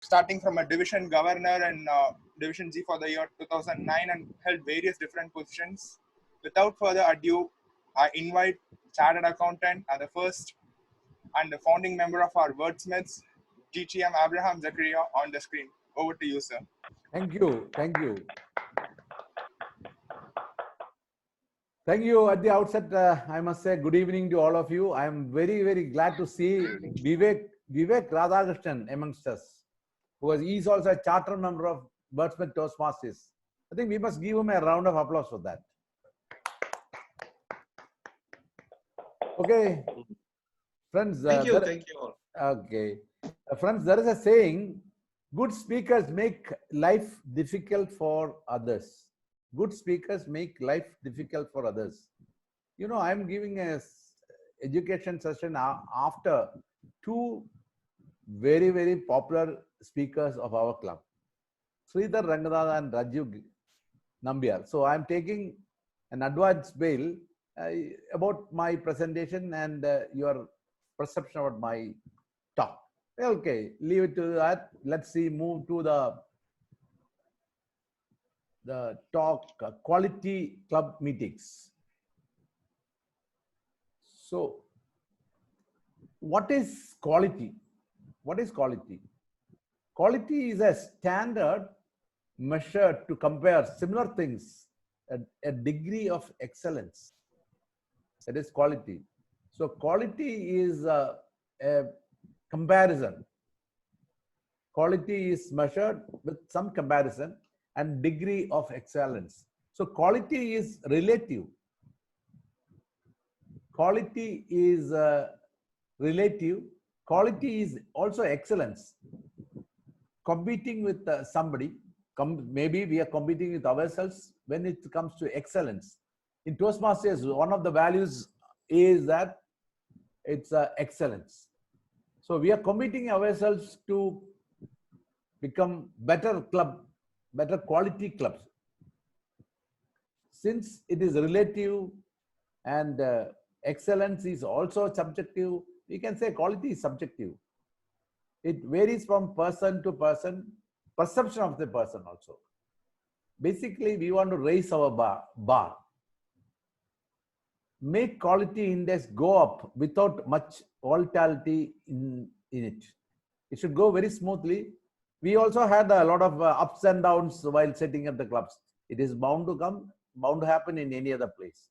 starting from a division governor and Division G for the year 2009 and held various different positions. Without further ado, I invite Chartered Accountant and the first and the founding member of our Wordsmiths, DTM Abraham Zachariah, on the screen. Over to you, sir. Thank you. Thank you. Thank you. At the outset, I must say good evening to all of you. I am very, very glad to see Vivek Radhakrishnan amongst us, who is also a charter member of Quality Toastmasters. I think we must give him a round of applause for that. Okay, friends. Thank you all. Okay, friends, there is a saying, good speakers make life difficult for others. Good speakers make life difficult for others. You know, I'm giving a education session after two very, very popular speakers of our club, Sridhar Rangadada and Rajiv Nambiar. So I'm taking an advance bail about my presentation and your perception about my talk. Okay, leave it to that. Let's see, move to the talk, quality club meetings. So what is quality? What is quality? Quality is a standard measure to compare similar things at a degree of excellence. That is quality. So quality is a comparison. Quality is measured with some comparison and degree of excellence. So quality is relative. Quality is relative. Quality is also excellence. Competing with somebody, maybe we are competing with ourselves when it comes to excellence. In Toastmasters, one of the values is that it's excellence. So we are committing ourselves to become better club, better quality clubs. Since it is relative and excellence is also subjective, we can say quality is subjective. It varies from person to person, perception of the person also. Basically, we want to raise our bar. Make quality index go up without much volatility in it. It should go very smoothly. We also had a lot of ups and downs while setting up the clubs. It is bound to come, bound to happen in any other place.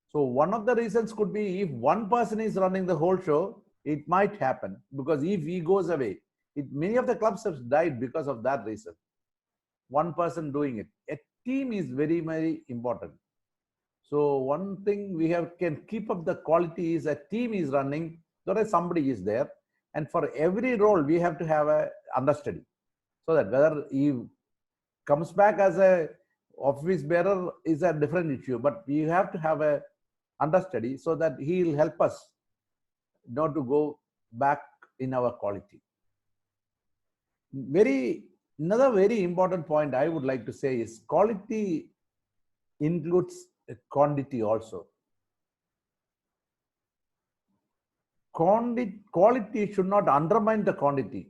So one of the reasons could be if one person is running the whole show, it might happen, because if he goes away, many of the clubs have died because of that reason. One person doing it. A team is very, very important. So one thing we can keep up the quality is a team is running, so that somebody is there. And for every role, we have to have a understudy. So that whether he comes back as a office bearer is a different issue, but we have to have a understudy so that he will help us not to go back in our quality. Another very important point I would like to say is quality includes quantity also. Quality should not undermine the quantity.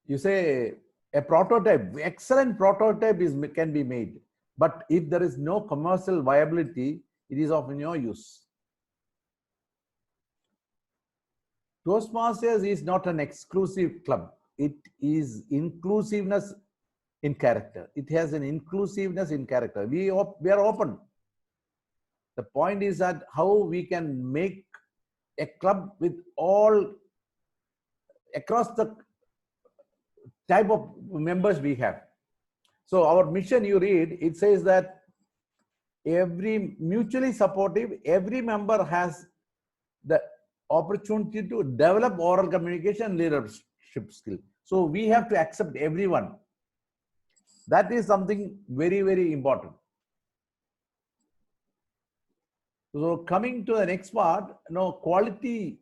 You say a prototype, excellent prototype can be made, but if there is no commercial viability, it is of no use. Toastmasters is not an exclusive club. It is inclusiveness in character. It has an inclusiveness in character. We are open. The point is that how we can make a club with all across the type of members we have. So our mission, you read, it says that every mutually supportive, every member has the opportunity to develop oral communication leadership skill. So we have to accept everyone. That is something very, very important. So coming to the next part, quality,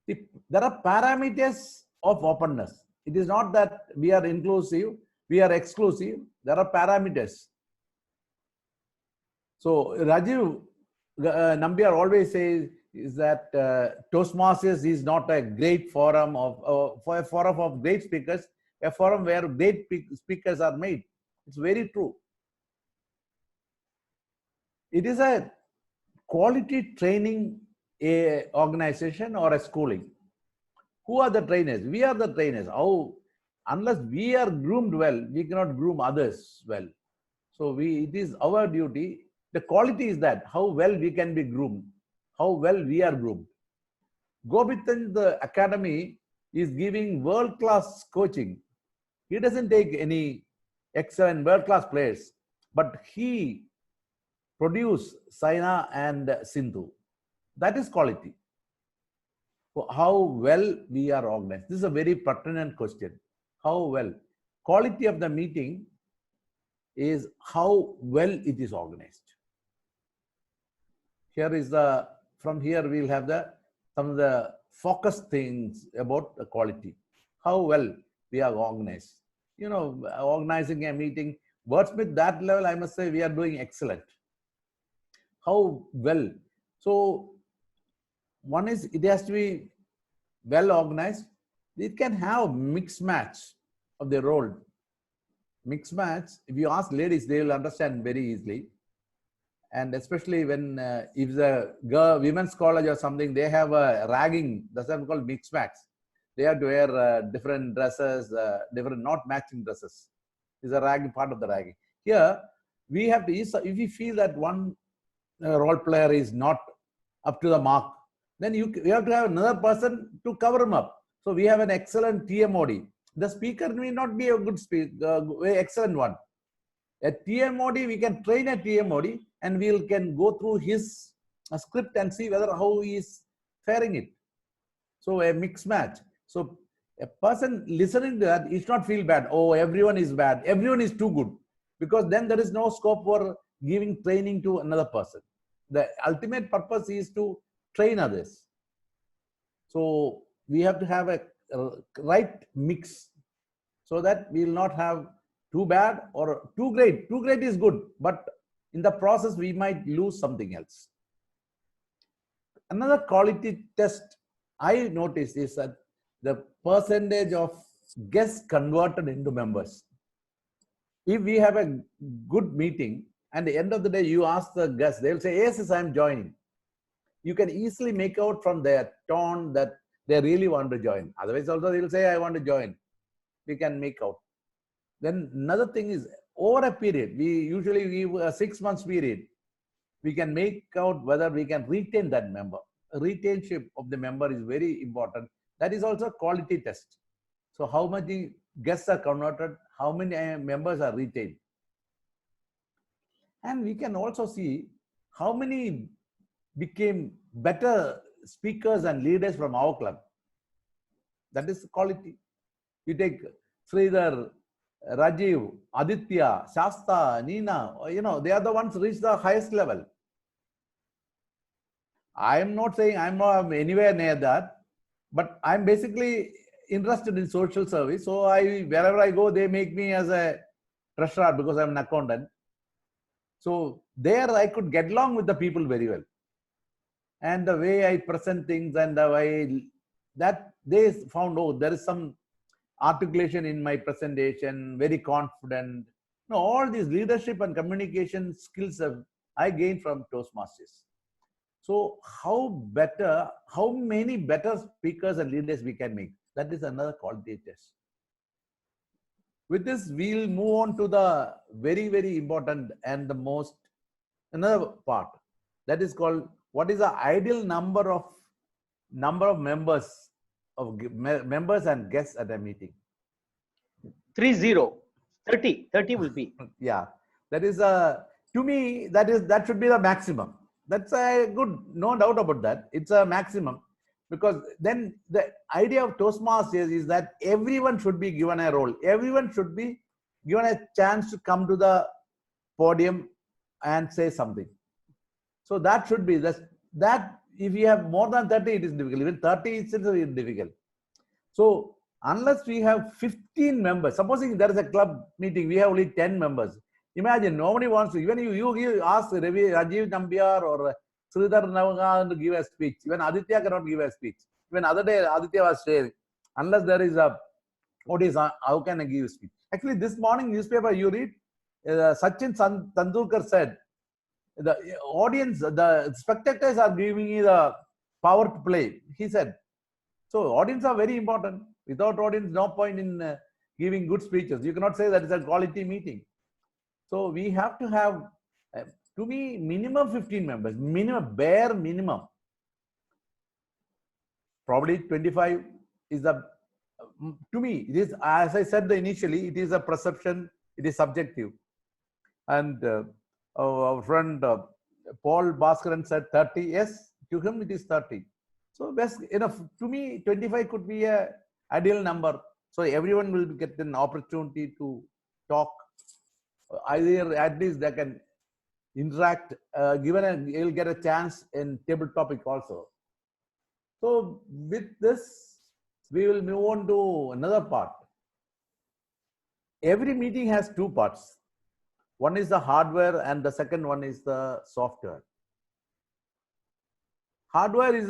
there are parameters of openness. It is not that we are inclusive, we are exclusive. There are parameters. So Rajiv Nambiar always says, is that Toastmasters is not a great forum for a forum of great speakers, a forum where great speakers are made. It's very true. It is a quality training organization or a schooling. Who are the trainers? We are the trainers. How, unless we are groomed well, we cannot groom others well. So it is our duty. The quality is that how well we can be groomed, how well we are groomed. Gobithan, the academy, is giving world-class coaching. He doesn't take any excellent world-class players, but he produced Saina and Sindhu. That is quality. How well we are organized. This is a very pertinent question. How well? Quality of the meeting is how well it is organized. Here is from here we'll have some of the focus things about the quality. How well we are organized. Organizing a meeting, wordsmith that level, I must say we are doing excellent. How well? So one is, it has to be well organized. It can have mixed match of the role. Mixed match, if you ask ladies, they will understand very easily. And especially when if the women's college or something, they have a ragging, that's what we call mixed match. They have to wear different dresses, different not matching dresses. Is a ragging, part of the ragging. Here, we have to, if we feel that one role player is not up to the mark, then you have to have another person to cover him up. So we have an excellent TMOD. The speaker may not be a good speaker, very excellent one. A TMOD, we can train a TMOD and we can go through his script and see whether how he is faring it. So a mixed match. So a person listening to that, he should not feel bad. Oh, everyone is bad. Everyone is too good. Because then there is no scope for giving training to another person. The ultimate purpose is to train others. So we have to have a right mix so that we will not have too bad or too great. Too great is good, but in the process we might lose something else. Another quality test I noticed is that the percentage of guests converted into members. If we have a good meeting and at the end of the day you ask the guests, they will say, yes, I'm joining. You can easily make out from their tone that they really want to join. Otherwise also they will say, I want to join. We can make out. Then another thing is, over a period, we usually give a 6 months period, we can make out whether we can retain that member. Retainship of the member is very important. That is also a quality test. So how many guests are converted, how many members are retained. And we can also see how many became better speakers and leaders from our club. That is quality. You take Sridhar, Rajiv, Aditya, Shasta, Nina, they are the ones who reach the highest level. I am not saying I'm not anywhere near that, but I'm basically interested in social service. So wherever I go, they make me as a treasurer because I'm an accountant. So there I could get along with the people very well. And the way I present things and the way that they found, oh, there is some articulation in my presentation, very confident. All these leadership and communication skills I gained from Toastmasters. So how many better speakers and leaders we can make? That is another quality test. With this, we'll move on to the very, very important and the most, another part that is called, what is the ideal number of members and guests at a meeting? 30 will be. Yeah, that is to me, that should be the maximum. That's a good, no doubt about that. It's a maximum, because then the idea of Toastmasters is that everyone should be given a role. Everyone should be given a chance to come to the podium and say something. So that should be that. If you have more than 30, it is difficult. Even 30 itself is difficult. So unless we have 15 members, supposing there is a club meeting, we have only 10 members. Imagine nobody wants to, even you ask Rajiv Nambiar or Sridhar now going to give a speech. Even Aditya cannot give a speech. Even other day, Aditya was saying, unless there is a, what is, how can I give a speech? Actually, this morning newspaper you read, Sachin Tendulkar said, the audience, the spectators are giving you the power to play. He said, so audience are very important. Without audience, no point in giving good speeches. You cannot say that it's a quality meeting. So we have to have, to me, minimum 15 members, minimum, bare minimum. Probably 25 is the, to me, it is, as I said initially, it is a perception, it is subjective. And our friend Paul Bhaskaran said 30. Yes, to him it is 30. So best enough. To me, 25 could be a ideal number. So everyone will get an opportunity to talk. Either at least they can interact. You'll get a chance in table topic also. So with this, we will move on to another part. Every meeting has two parts. One is the hardware and the second one is the software. Hardware is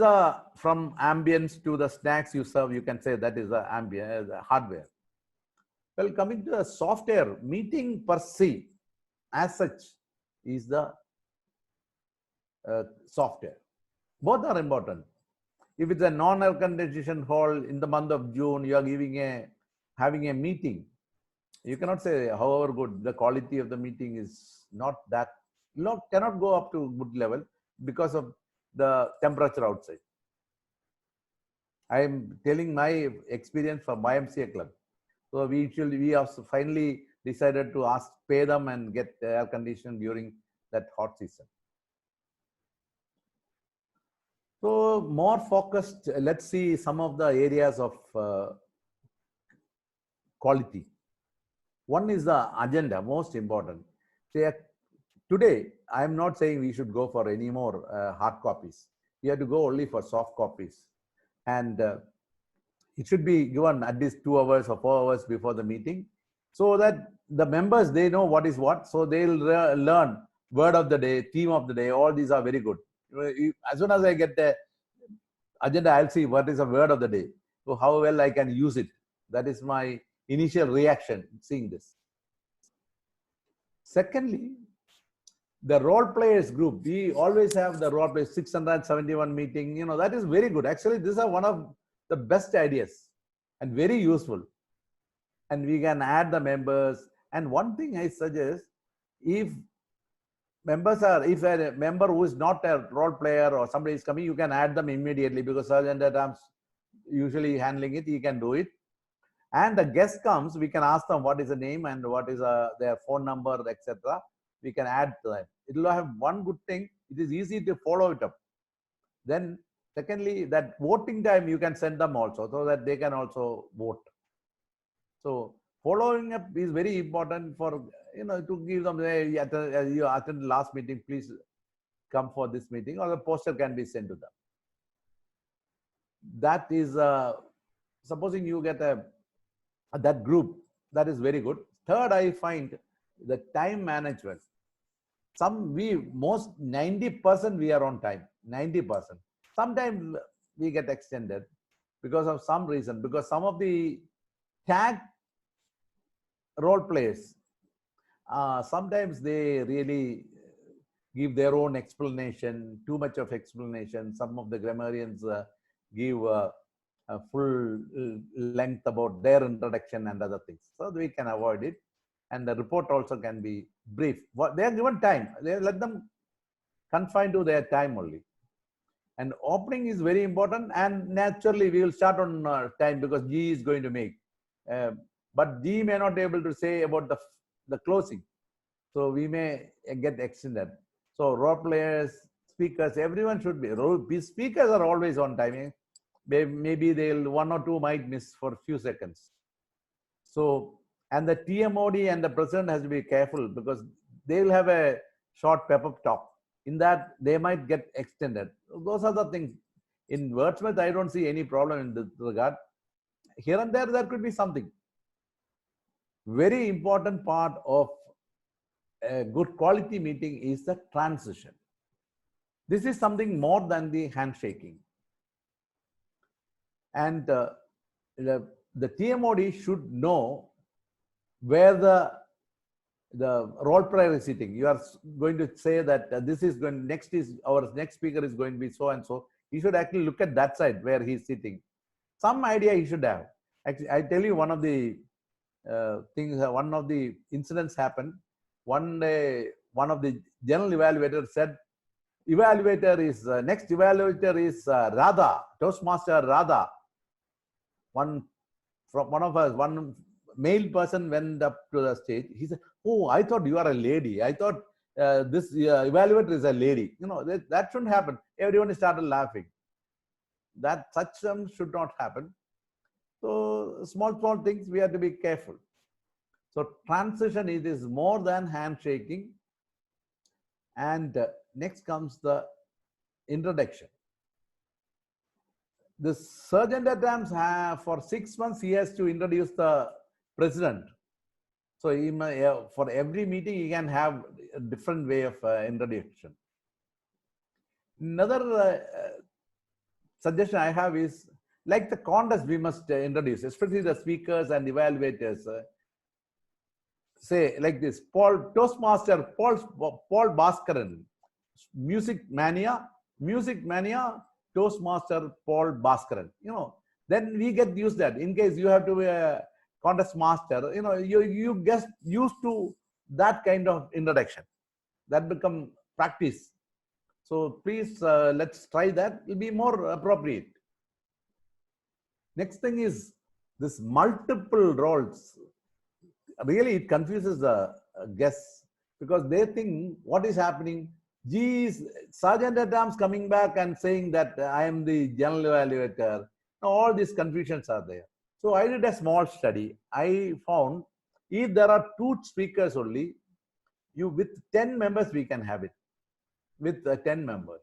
from ambience to the snacks you serve. You can say that is the ambience, the hardware. Well, coming to the software, meeting per se as such is the software. Both are important. If it's a non-air conditioned hall in the month of June, you are having a meeting. You cannot say, however good, the quality of the meeting is not that, cannot go up to good level because of the temperature outside. I am telling my experience from YMCA club. So we have finally decided to pay them and get air conditioning during that hot season. So more focused, let's see some of the areas of quality. One is the agenda, most important. Today, I am not saying we should go for any more hard copies. We have to go only for soft copies. And it should be given at least 2 hours or 4 hours before the meeting, so that the members, they know what is what. So they'll learn word of the day, theme of the day. All these are very good. As soon as I get the agenda, I'll see what is the word of the day. So how well I can use it. That is my initial reaction seeing this. Secondly, the role players group. We always have the role players, 671 meeting. You know, that is very good. Actually, these are one of the best ideas and very useful. And we can add the members. And one thing I suggest, if a member who is not a role player or somebody is coming, you can add them immediately, because Sergeant at Arms usually handling it, he can do it. And the guest comes, we can ask them what is the name and what is their phone number, etc. We can add to them. It will have one good thing, it is easy to follow it up. Then secondly, that voting time you can send them also, so that they can also vote. So following up is very important for, to give them, you attend last meeting, please come for this meeting, or the poster can be sent to them. That is, supposing you get that group, that is very good. Third, I find the time management. Most 90% we are on time, 90%. Sometimes we get extended because of some reason, because some of the tag role players, sometimes they really give their own explanation, too much of explanation. Some of the grammarians give a full length about their introduction and other things. So we can avoid it. And the report also can be brief. They are given time. They let them confine to their time only. And opening is very important. And naturally, we will start on time because G is going to make. But G may not be able to say about the closing. So we may get extended. So role players, speakers, everyone should be. Speakers are always on time. Maybe one or two might miss for a few seconds. So, and the TMOD and the president has to be careful, because they will have a short pep-up talk. In that, they might get extended. Those are the things. In wordsmith, I don't see any problem in this regard. Here and there could be something. Very important part of a good quality meeting is the transition. This is something more than the handshaking. And the TMOD should know where the role player is sitting. You are going to say that this is going, our next speaker is going to be so and so. He should actually look at that side where he's sitting. Some idea he should have. Actually, I tell you one of the things, one of the incidents happened. One day, one of the general evaluators said, next evaluator is Radha, Toastmaster Radha. One male person went up to the stage. He said, "Oh, I thought you are a lady. I thought this evaluator is a lady." You know, that shouldn't happen. Everyone started laughing. Such should not happen. So small things we have to be careful. So transition, it is more than handshaking. And next comes the introduction. The sergeant at arms for 6 months, he has to introduce the president. So he may, for every meeting, he can have a different way of introduction. Another suggestion I have is, like the contest we must introduce, especially the speakers and evaluators. Say like this: Toastmaster Paul Bhaskaran, Music Mania, Toastmaster Paul Bhaskaran. You know, then we get used that in case you have to be a contest master. You know, you get used to that kind of introduction. That become practice. So please let's try that. It will be more appropriate. Next thing is this multiple roles. Really, it confuses the guests because they think what is happening. Geez, Sergeant at Arms coming back and saying that I am the general evaluator. All these confusions are there. So I did a small study. I found if there are 2 speakers only, with 10 members we can have it. With 10 members.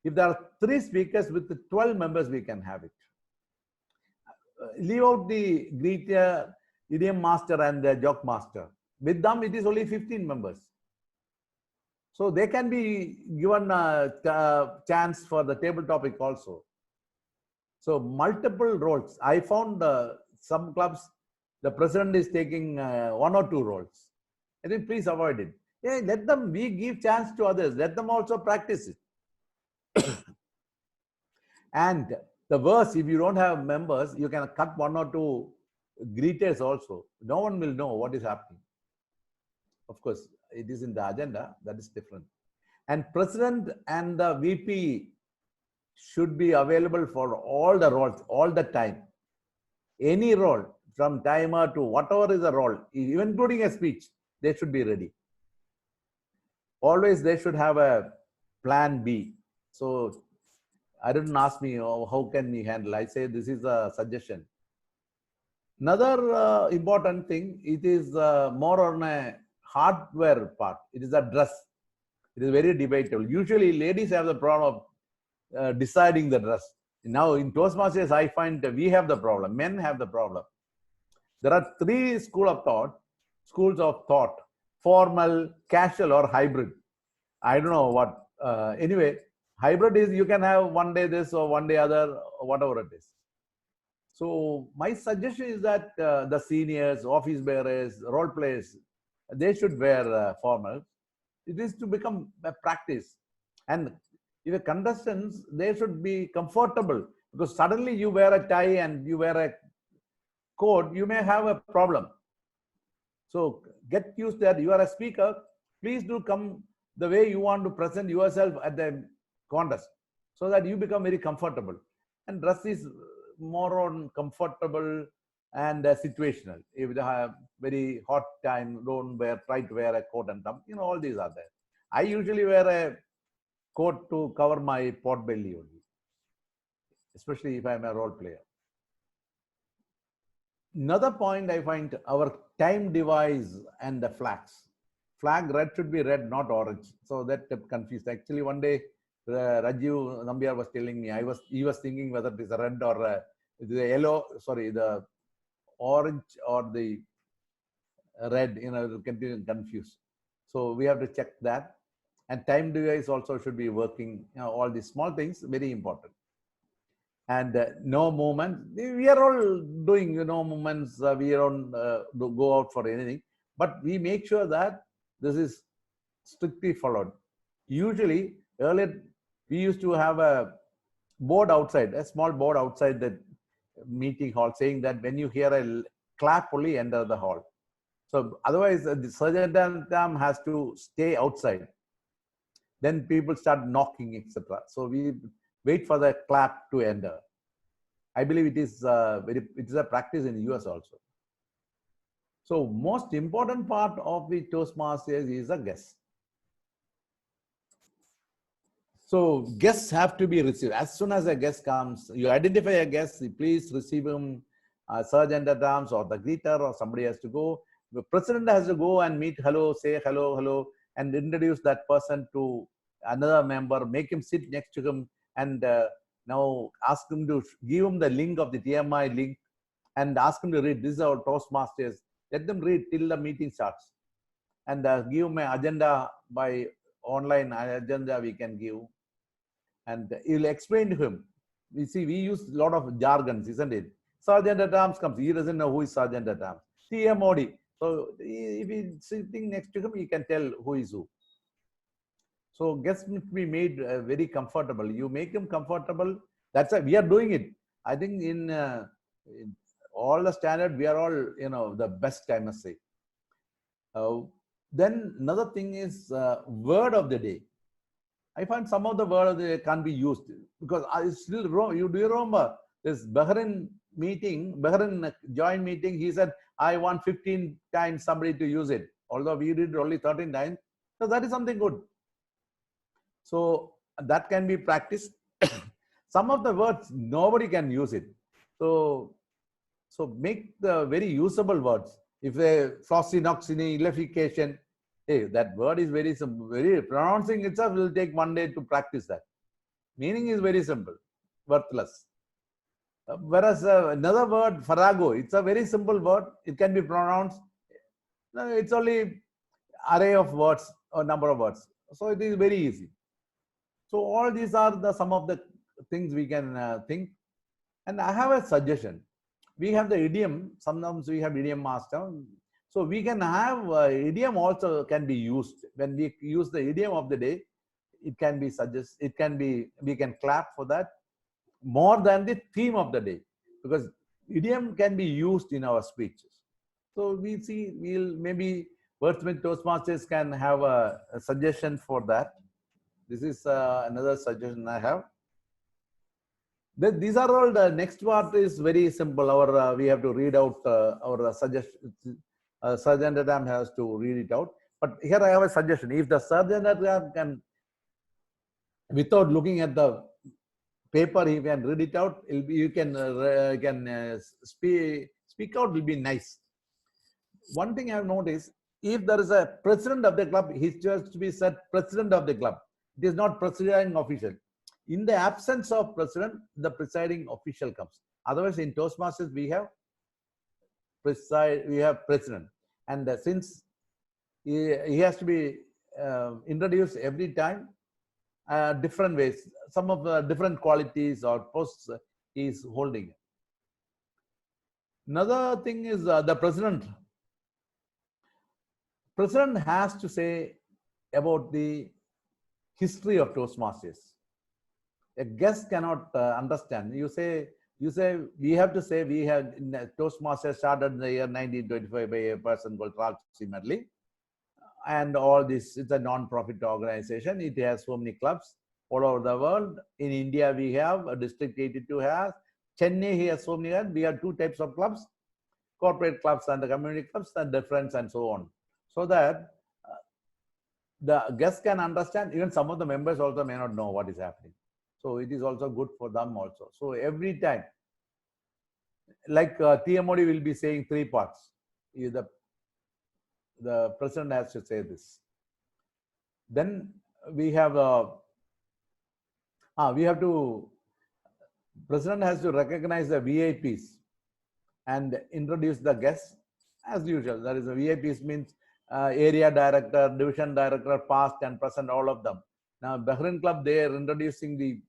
If there are 3 speakers, with 12 members we can have it. Leave out the greeter, idiom master and the joke master. With them, it is only 15 members. So they can be given a chance for the table topic also. So multiple roles. I found some clubs, the president is taking 1 or 2 roles. I think please avoid it. Yeah, we give chance to others. Let them also practice it. And the worst, if you don't have members, you can cut 1 or 2 greeters also. No one will know what is happening. Of course, it is in the agenda, that is different. And president and the VP should be available for all the roles, all the time. Any role, from timer to whatever is the role, even including a speech, they should be ready. Always they should have a plan B. So I didn't ask me, oh, how can we handle? I say this is a suggestion. Another important thing, it is more on a hardware part. It is a dress. It is very debatable. Usually ladies have the problem of deciding the dress. Now in Toastmasters, I find that we have the problem. Men have the problem. There are 3 schools of thought: formal, casual, or hybrid. I don't know what. Anyway, hybrid is you can have one day this or one day other, whatever it is. So my suggestion is that the seniors, office bearers, role players, they should wear formal. It is to become a practice. And if the contestants, they should be comfortable, because suddenly you wear a tie and you wear a coat, you may have a problem. So get used that you are a speaker. Please do come the way you want to present yourself at the contest, so that you become very comfortable. And dress is more on comfortable and situational. If you have very hot time, don't try to wear a coat and top. You know, all these are there. I usually wear a coat to cover my pot belly only, especially if I'm a role player. Another point I find, our time device and the flags. Flag red should be red, not orange. So that kept confused. Actually, one day Rajiv Nambiar was telling me, he was thinking whether it is a red or the yellow, sorry, the orange or the red, you know, confused. So we have to check that. And time device also should be working. All these small things, very important. And no movement. We are all doing, movements. We don't go out for anything, but we make sure that this is strictly followed. Usually, earlier we used to have a board outside, a small board outside the meeting hall, saying that when you hear a clap, only enter the hall. So otherwise, the sergeant has to stay outside. Then people start knocking, etc. So we wait for the clap to enter. I believe it is a practice in US also. So most important part of the Toastmasters is a guest. So guests have to be received. As soon as a guest comes, you identify a guest, please receive him, sergeant at arms or the greeter or somebody has to go. The president has to go and meet, hello, say hello, hello, and introduce that person to another member, make him sit next to him, and now ask him to give him the link of the TMI link and ask him to read. This is our Toastmasters. Let them read till the meeting starts. And give him an agenda by online agenda we can give. And you'll explain to him. We see, we use a lot of jargons, isn't it? Sergeant at arms comes. He doesn't know who is sergeant at arms. TMOD. So if he's sitting next to him, he can tell who is who. So guests must be made very comfortable. You make them comfortable. That's why we are doing it. I think in all the standard, we are all, the best, I must say. Then another thing is word of the day. I find some of the words can't be used because I still wrong. You do remember this Bahrain meeting, Bahrain joint meeting? He said, I want 15 times somebody to use it, although we did only 13 times. So that is something good. So that can be practiced. Some of the words nobody can use it. So make the very usable words. If a flossinoxynification, hey, that word is very simple. Very pronouncing itself will take 1 day to practice that. Meaning is very simple, worthless. Whereas another word, farrago, it's a very simple word. It can be pronounced. It's only array of words or number of words. So it is very easy. So all these are some of the things we can think. And I have a suggestion. We have the idiom. Sometimes we have idiom master. So we can have idiom also can be used. When we use the idiom of the day, it can be we can clap for that more than the theme of the day, because idiom can be used in our speeches. So we'll maybe Wordsmith Toastmasters can have a suggestion for that. This is another suggestion I have. These are all, the next part is very simple. We have to read out our suggestion. Sergeant at arms has to read it out. But here I have a suggestion. If the sergeant at arms can, without looking at the paper, he can read it out. You can speak out. Will be nice. One thing I have noticed: if there is a president of the club, he's just to be said president of the club. It is not presiding official. In the absence of president, the presiding official comes. Otherwise, in Toastmasters, we have president. And since he has to be introduced every time, different ways, some of the different qualities or posts he is holding. Another thing is the president. President has to say about the history of Toastmasters. A guest cannot understand. You say we have to say we have Toastmasters started in the year 1925 by a person called Ralph C. Medley, and all this. It's a non-profit organization. It has so many clubs all over the world. In India, we have a District 82 has. Chennai, he has so many. We have two types of clubs: corporate clubs and the community clubs, and difference and so on. So that the guests can understand. Even some of the members also may not know what is happening. So it is also good for them also. So every time, like TMOD will be saying 3 parts. The president has to say this. Then we have president has to recognize the VIPs and introduce the guests as usual. That is, the VIPs means area director, division director, past and present, all of them. Now, Bahrain Club, they are introducing the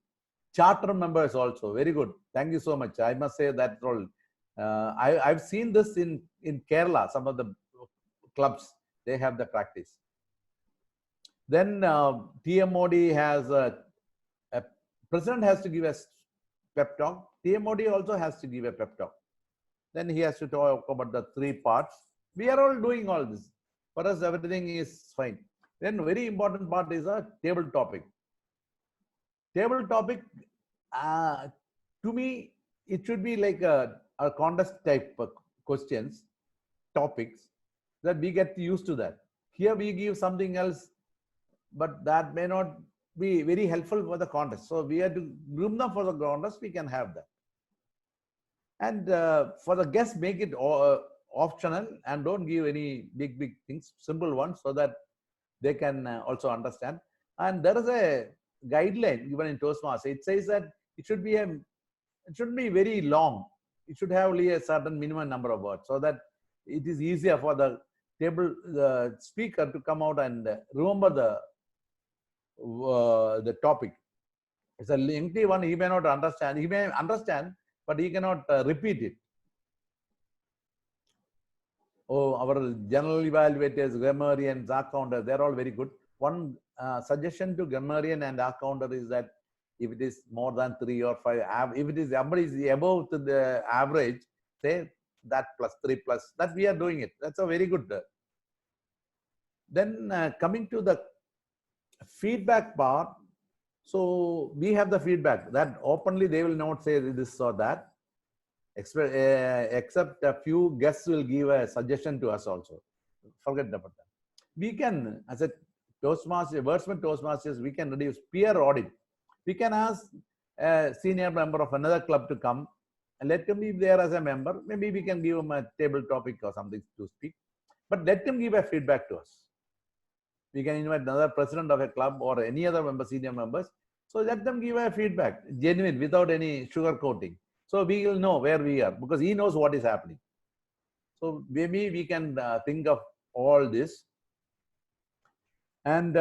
charter members also. Very good. Thank you so much. I must say that role. I've seen this in Kerala, some of the clubs, they have the practice. Then TMOD has a president has to give a pep talk. TMOD also has to give a pep talk. Then he has to talk about the 3 parts. We are all doing all this. For us, everything is fine. Then very important part is a table topic. Table topic, to me, it should be like a contest type questions, topics, that we get used to that. Here we give something else, but that may not be very helpful for the contest. So we have to groom them for the contest, we can have that. And for the guests, make it optional and don't give any big things, simple ones, so that they can also understand. And there is a guideline given in Toastmasters. It says that it shouldn't be very long. It should have only a certain minimum number of words, so that it is easier for the speaker to come out and remember the topic. It's a lengthy one. He may not understand. He may understand, but he cannot repeat it. Oh, our general evaluators, grammarian, Zach counter, they're all very good. One suggestion to grammarian and Zach counter is that if it is more than 3 or 5, if it is somebody is above to the average, say that plus 3 plus, that we are doing it. That's a very good. Then coming to the feedback part, so we have the feedback that openly they will not say this or that, except a few guests will give a suggestion to us also. Forget about that. We can, as a Toastmaster, Wordsmith Toastmasters, we can reduce peer audit. We can ask a senior member of another club to come and let him be there as a member. Maybe we can give him a table topic or something to speak, but let him give a feedback to us. We can invite another president of a club or any other member, senior members. So let them give a feedback, genuine, without any sugar coating. So we will know where we are, because he knows what is happening. So maybe we can think of all this. And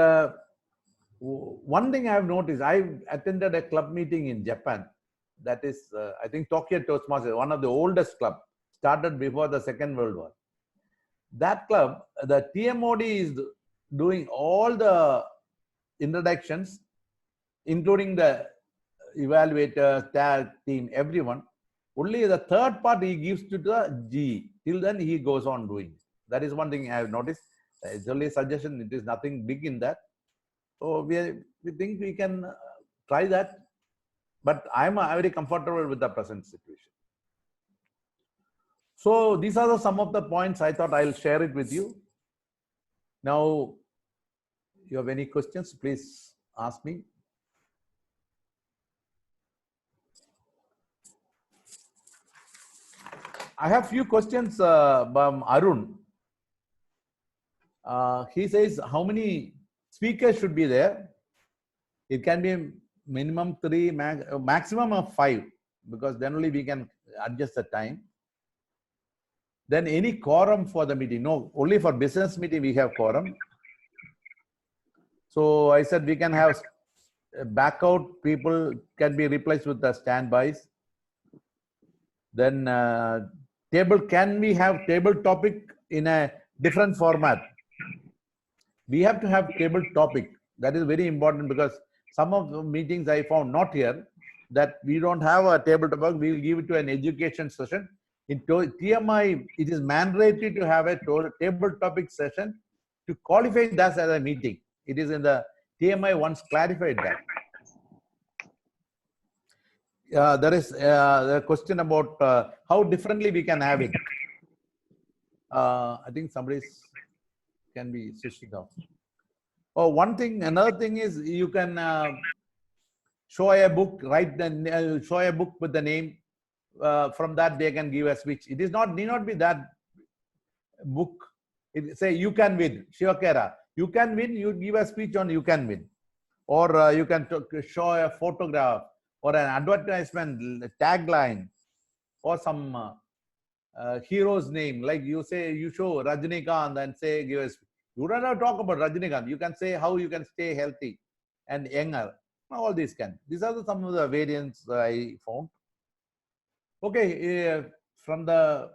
one thing I have noticed, I attended a club meeting in Japan. That is, I think Tokyo Toastmasters, one of the oldest club, started before the Second World War. That club, the TMOD is doing all the introductions, including the evaluators, tag team, everyone. Only the third part he gives to the G. Till then he goes on doing. That is one thing I have noticed. It's only a suggestion. It is nothing big in that. So we think we can try that. But I'm very comfortable with the present situation. So these are some of the points I thought I'll share it with you. Now, you have any questions, please ask me. I have few questions from Arun. He says, how many speakers should be there? It can be minimum 3, maximum of 5, because then only we can adjust the time. Then any quorum for the meeting? No, only for business meeting we have quorum. So I said we can have backout people can be replaced with the standbys. Then can we have table topic in a different format? We have to have table topic. That is very important, because some of the meetings I found not here, that we don't have a table topic. We will give it to an education session. In TMI, it is mandatory to have a table topic session to qualify that as a meeting. It is in the TMI once clarified that. There is a question about how differently we can have it. I think somebody's can be switching off. Oh, another thing is you can show a book, show a book with the name. From that they can give a speech. It is need not be that book. Say you can win, Shivakera. You can win. You give a speech on you can win, or you can show a photograph or an advertisement tagline, or some hero's name. Like you say, you show Rajinikanth and say give a speech. You don't have to talk about Rajinikanth. You can say how you can stay healthy and younger. All these can. These are some of the variants I found. Okay, from the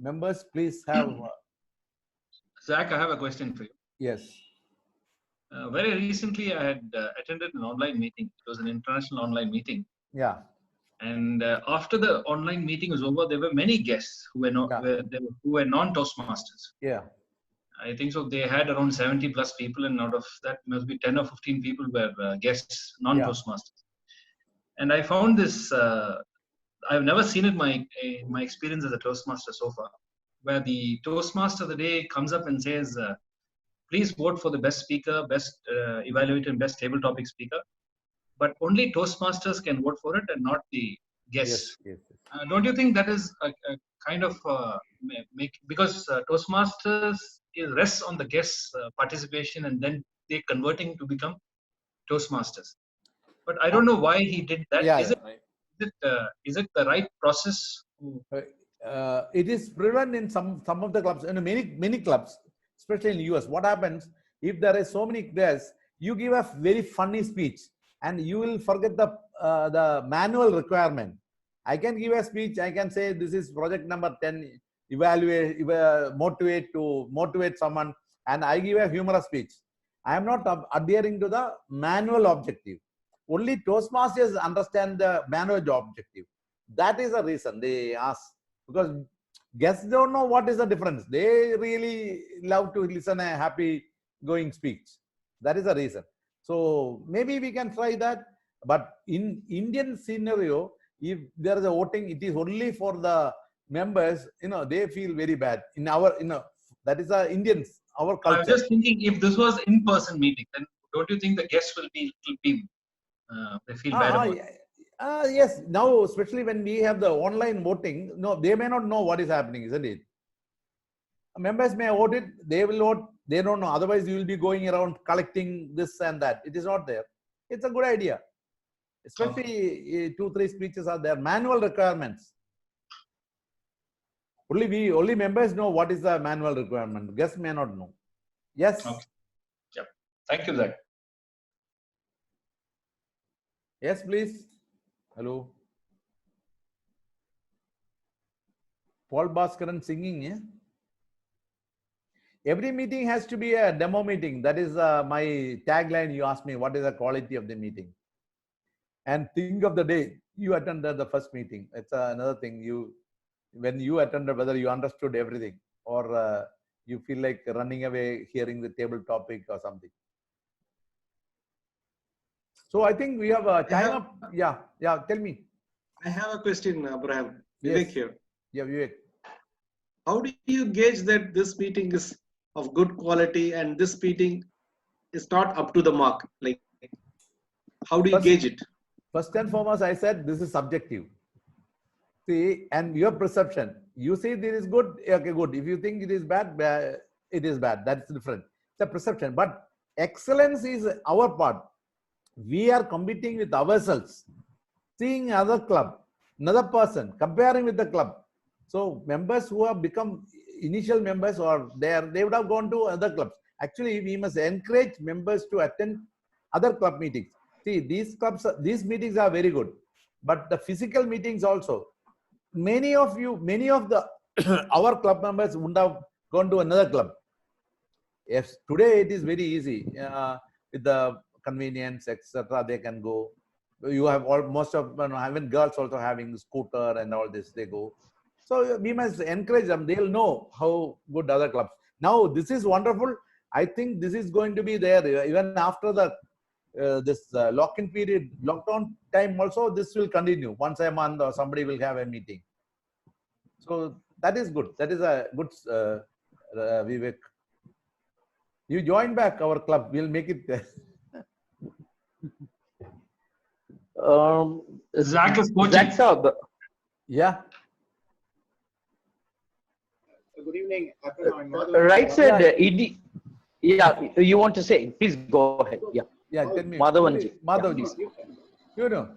members, please have. Zach, I have a question for you. Yes. Very recently, I had attended an online meeting. It was an international online meeting. Yeah. And after the online meeting was over, there were many guests who were not who were non-Toastmasters. Yeah. I think so. They had around 70 plus people, and out of that, must be 10 or 15 people were guests, non-Toastmasters. And I found this. I've never seen it in my experience as a Toastmaster so far, where the Toastmaster of the day comes up and says, please vote for the best speaker, best evaluator, and best table topic speaker. But only Toastmasters can vote for it and not the guests. Yes. Don't you think that is a kind of because Toastmasters rests on the guests' participation and then they converting to become Toastmasters? But I don't know why he did that. Is it the right process? It is prevalent in some of the clubs. In many clubs, especially in US, what happens if there is so many guests? You give a very funny speech, and you will forget the manual requirement. I can give a speech. I can say this is project number 10. Motivate someone, and I give a humorous speech. I am not adhering to the manual objective. Only Toastmasters understand the manual objective. That is the reason they ask, because guests don't know what is the difference. They really love to listen a happy going speech. That is the reason. So maybe we can try that. But in Indian scenario, if there is a voting, it is only for the members. They feel very bad. That is the Indians, our culture. I'm just thinking, if this was in-person meeting, then don't you think the guests will be they feel bad about it? Yes. Now, especially when we have the online voting, they may not know what is happening, isn't it? Members may vote it, they will vote, they don't know. Otherwise, you will be going around collecting this and that. It is not there. It's a good idea. Especially 2-3 speeches are there. Manual requirements. Only members know what is the manual requirement. Guests may not know. Yes. Okay. Yep. Thank you, Zach. Yes, please. Hello. Paul Bhaskaran singing. Yeah? Every meeting has to be a demo meeting. That is my tagline. You asked me what is the quality of the meeting. And think of the day you attended the first meeting. It's another thing. When you attended, whether you understood everything or you feel like running away hearing the table topic or something. So I think we have time up. Yeah, tell me. I have a question, Abraham. Vivek here. Yeah, Vivek. How do you gauge that this meeting is of good quality and this meeting is not up to the mark? Like, how do you gauge it? First and foremost, I said this is subjective. See, and your perception. You say this is good, okay, good. If you think it is bad, it is bad. That's different. It's a perception. But excellence is our part. We are competing with ourselves, seeing another club, another person, comparing with the club. So members who have become initial members or they would have gone to other clubs. Actually, we must encourage members to attend other club meetings. See, these meetings are very good, but the physical meetings also. Many of the our club members would have gone to another club. Yes, today it is very easy with the convenience, etc. They can go. You have most of even girls also having scooter and all this. They go. So we must encourage them. They'll know how good other clubs. Now this is wonderful. I think this is going to be there even after the this lock-in period, lockdown time. Also, this will continue. Once a month, or somebody will have a meeting. So that is good. That is a good Vivek. You join back our club. We'll make it. Zach is coaching. Zach, Yeah. Good evening. Right said, yeah, you want to say? Please go ahead. Yeah. Yeah, tell me. Madhavanji. Madhavanji. You know.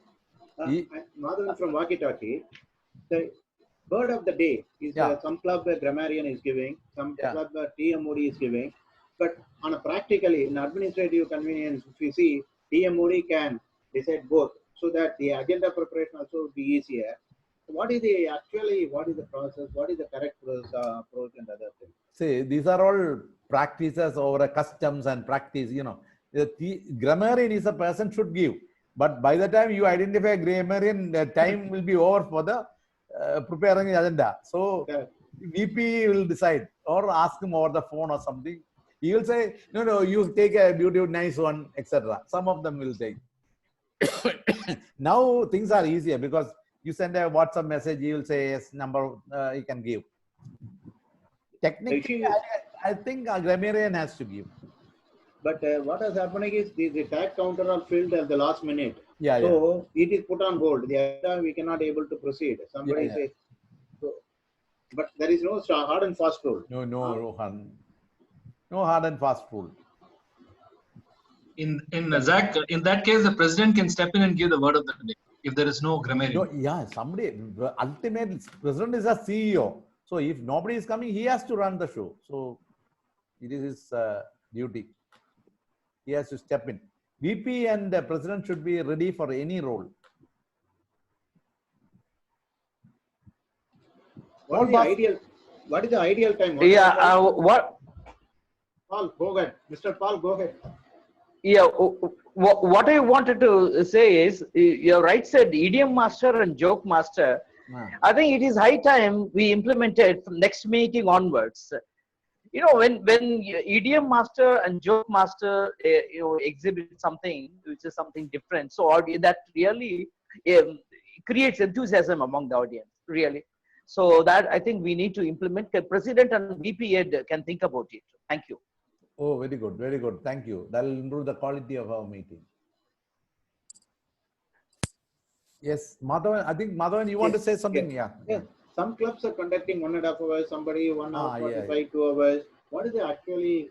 Madhavan from Walkie Talkie. The word of the day is some club grammarian is giving, some club TMOD is giving. But on a practically, in administrative convenience, if you see, DM only can decide both, so that the agenda preparation also would be easier. What is the process? What is the correct approach and other things? See, these are all practices over customs and practice. You know, the grammarian is a person should give, but by the time you identify a grammarian, the time will be over for the preparing the agenda. So VP will decide or ask him over the phone or something. He will say, no, you take a beautiful, nice one, etc. Some of them will take. Now things are easier because you send a WhatsApp message, he will say yes, number he can give. Technically, I think a grammarian has to give. But what is happening is the tag counter are filled at the last minute. Yeah, so it is put on hold. The agenda we cannot able to proceed. Somebody says, so, but there is no hard and fast rule. No, Rohan. No hard and fast rule. In Zach, in that case, the president can step in and give the word of the day if there is no grammarian. No, yeah, somebody, ultimately, president is a CEO. So if nobody is coming, he has to run the show. So it is his duty. He has to step in. VP and the president should be ready for any role. What is the ideal time? Paul, go ahead. Mr. Paul, go ahead. Yeah, what I wanted to say is, you're right, said idiom master and joke master. I think it is high time we implemented from next meeting onwards. You know, when idiom master and joke master exhibit something which is something different, so that really creates enthusiasm among the audience, really. So that I think we need to implement. The president and VP Ed can think about it. Thank you. Oh, very good, very good. Thank you. That will improve the quality of our meeting. Yes, Madhavan, I think Madhavan, you want to say something? Yeah. Some clubs are conducting 1.5 hours, somebody 1 hour, 45, 2 hours. What is actually,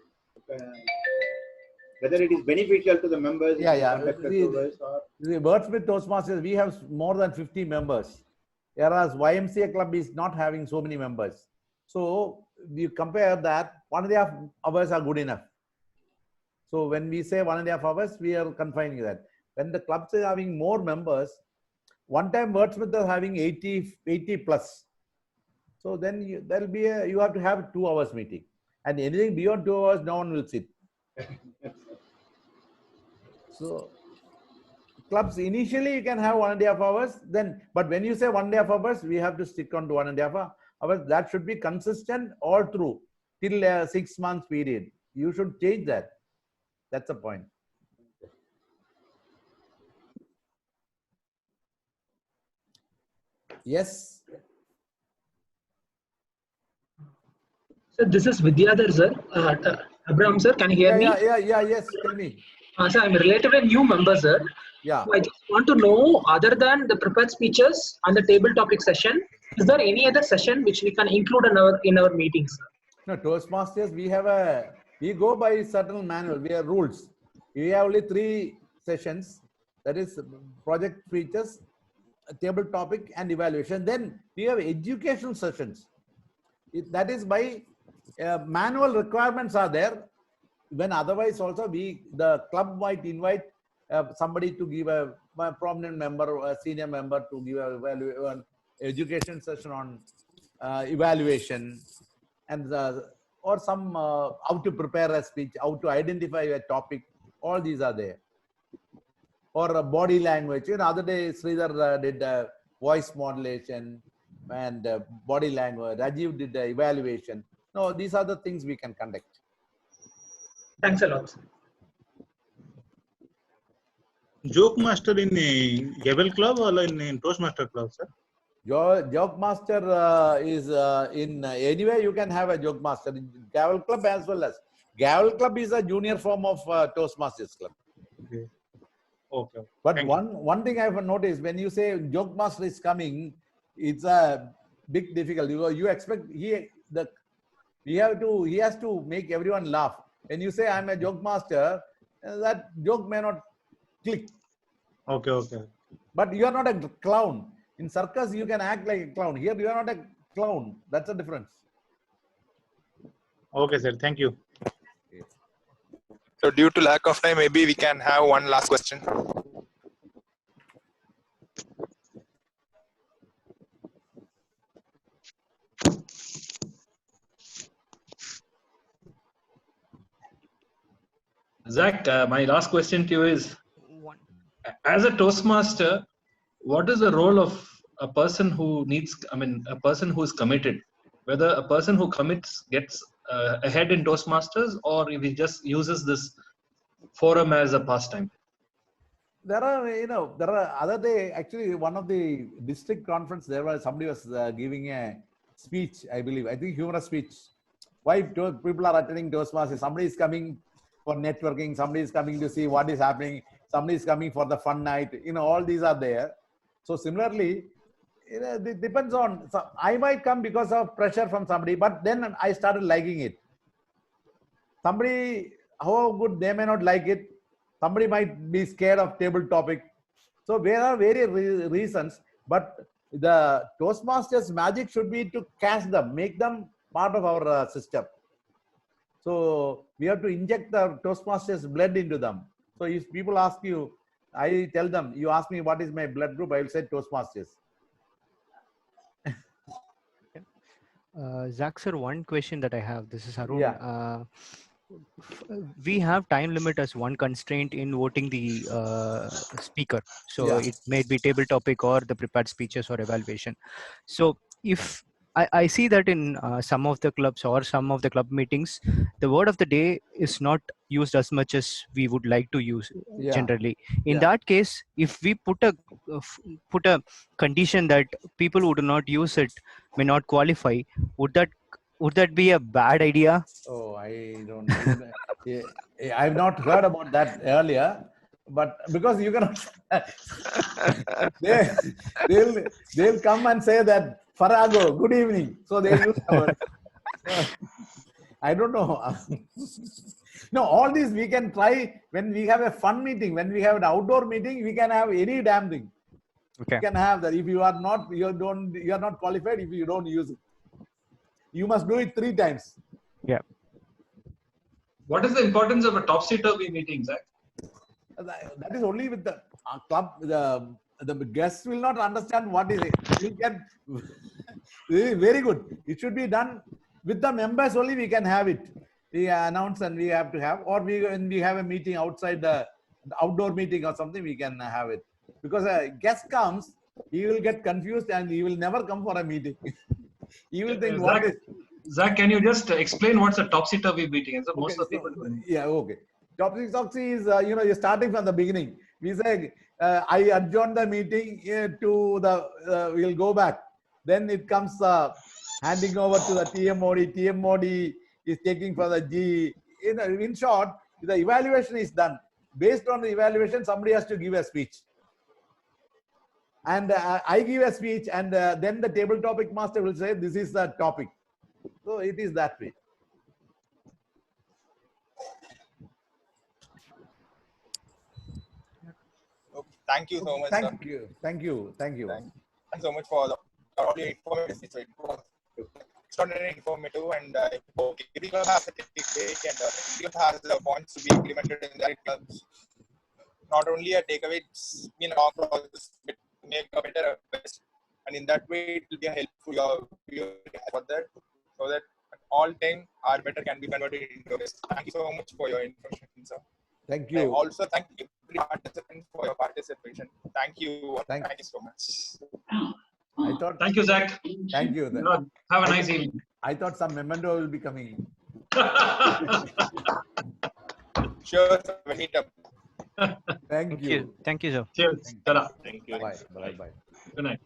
whether it is beneficial to the members? The Wordsmith Toastmasters, we have more than 50 members, whereas YMCA club is not having so many members. So you compare that, 1.5 hours are good enough. So when we say 1.5 hours, we are confining that. When the clubs are having more members, one time Wordsmith is having 80 plus. So then you have to have 2 hours meeting. And anything beyond 2 hours, no one will sit. So clubs, initially you can have 1.5 hours, but when you say 1.5 hours, we have to stick on to 1.5 hours. That should be consistent all through till a 6 months period. You should change that. That's the point. Yes. So this is Vidyadhar, sir. Abraham, sir, can you hear me? Yes. Tell me. Sir, I'm a relatively new member, sir. Yeah. So I just want to know, other than the prepared speeches and the table topic session, is there any other session which we can include in our meetings? No, Toastmasters, we go by certain manual. We have rules. We have only 3 sessions. That is project features, table topic, and evaluation. Then we have educational sessions. That is by manual requirements are there. When otherwise also the club might invite somebody to give a prominent member or a senior member to give an education session on evaluation and or some how to prepare a speech, how to identify a topic. All these are there. Or body language. You know, other day Sridhar did voice modulation and body language. Rajiv did the evaluation. No, these are the things we can conduct. Thanks a lot. Joke master in Gavel Club or in Toastmaster Club, sir? Joke master is in anywhere you can have a joke master in Gavel Club as well as Gavel Club is a junior form of Toastmasters Club. Okay. Okay. But one thing I have noticed, when you say joke master is coming, it's a big difficulty. You expect he has to make everyone laugh. When you say I'm a joke master, that joke may not click. Okay. But you are not a clown. In circus, you can act like a clown. Here, you are not a clown. That's the difference. Okay, sir. Thank you. So due to lack of time, maybe we can have one last question. Zach, my last question to you is, One. as a Toastmaster, what is the role of a person who a person who is committed? Whether a person who commits gets ahead in Toastmasters, or if he just uses this forum as a pastime. There are other day, actually, one of the district conference, there was somebody was giving a speech, I believe, I think humorous speech. Why people are attending Toastmasters? Somebody is coming for networking, somebody is coming to see what is happening, somebody is coming for the fun night, all these are there. So similarly, it depends on, so I might come because of pressure from somebody, but then I started liking it. Somebody, how good they may not like it, somebody might be scared of table topic. So there are various reasons, but the Toastmasters magic should be to catch them, make them part of our system. So we have to inject the Toastmasters blood into them. So if people ask you, I tell them, you ask me what is my blood group, I will say Toastmasters. Zach sir, one question that I have. This is Arun. Yeah. We have time limit as one constraint in voting the speaker. So Yeah. it may be table topic or the prepared speeches or evaluation. So if I see that in some of the clubs or some of the club meetings, the word of the day is not used as much as we would like to use generally. In that case, if we put a condition that people who do not use it may not qualify, would that be a bad idea? Oh, I don't know. I've not heard about that earlier, but because you cannot, they'll come and say that Farago, good evening. So they use the word. I don't know. No, all these we can try when we have a fun meeting. When we have an outdoor meeting, we can have any damn thing. Okay. You can have that. If you are not qualified if you don't use it. You must do it 3 times. Yeah. What is the importance of a topsy-turvy meeting, Zach? That is only with the club. The guests will not understand what is it. We can very good. It should be done with the members only. We can have it. We announce and we have to have, or when we have a meeting outside the outdoor meeting or something, we can have it. Because a guest comes, he will get confused and he will never come for a meeting. He will think what is. Zach, can you just explain what's a topsy-turvy meeting? So most of the people do. Yeah, okay. Topsy is, you're starting from the beginning. We say, I adjourn the meeting to the, we'll go back. Then it comes handing over to the TMOD. TMOD is taking for the G. In short, the evaluation is done. Based on the evaluation, somebody has to give a speech. And I give a speech, and then the table topic master will say, this is the topic. So it is that way. Okay, thank you so much, sir. Thank you. Thank you so much for all your information. So it was extraordinarily informative, and every club has a takeaway, and every club has the points to be implemented in their clubs. Not only a takeaway, it's been a long process to make a better best, and in that way, it will be helpful for that, so that all 10 are better can be converted into best. Thank you so much for your information, sir. Thank you. I also thank every participant for your participation. Thank you. Thank you so much. Thank you, Zach. Thank you. Have a nice evening. I thought some memento will be coming. Sure, sir. We'll meet up. Thank you. Thank you, sir. Cheers. Thank you. Bye. Bye. Good night.